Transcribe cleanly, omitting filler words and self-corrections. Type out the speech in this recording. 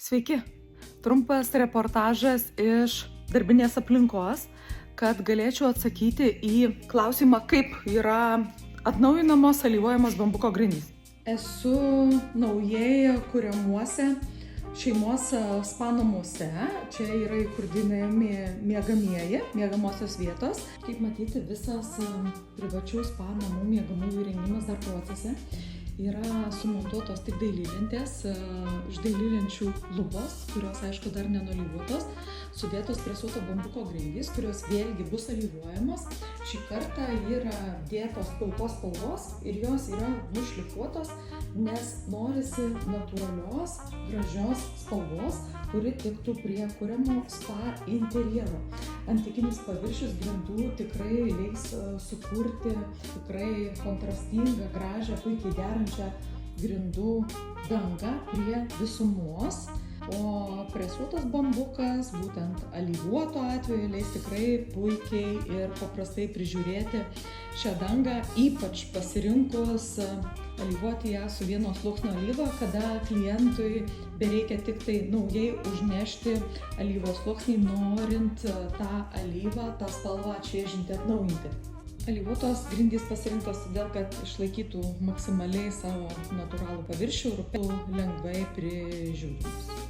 Sveiki! Trumpas reportažas iš darbinės aplinkos, kad galėčiau atsakyti į klausimą, kaip yra atnaujinamos, alyvuojamos bambuko grindys. Esu naujai kuriamuose šeimos spa namuose. Čia yra įkurdinami miegamosios vietos. Kaip matyti, visas privačių spa namų miegamųjų įrengimas dar procese. Yra sumontuotos tik dailylentės, iš dailylenčių lubos, kurios aišku dar nenualyvuotos, sudėtos presuoto bambuko grindys, kurios vėlgi bus alyvuojamos. Šį kartą yra dėtos pilkos spalvos ir jos yra nušlifuotos, nes norisi natūralios, gražios spalvos, kuri tiktų prie kuriamo spa interjero. Antikinis paviršius grindų tikrai leis sukurti tikrai kontrastingą, gražią, puikiai derančią grindų dangą prie visumos. O presuotas bambukas, būtent alyvuoto atveju, leis tikrai puikiai ir paprastai prižiūrėti šią dangą, ypač pasirinkus alyvuoti ją su vieno sluoksnio alyva, kada klientui bereikia tik tai naujai užnešti alyvos sluoksnį, norint tą alyvą, tą spalvą atšviežinti, atnaujinti. Alyvuotos grindys pasirinktos todėl, kad išlaikytų maksimaliai savo natūralų paviršių ir lengvai prižiūrimus.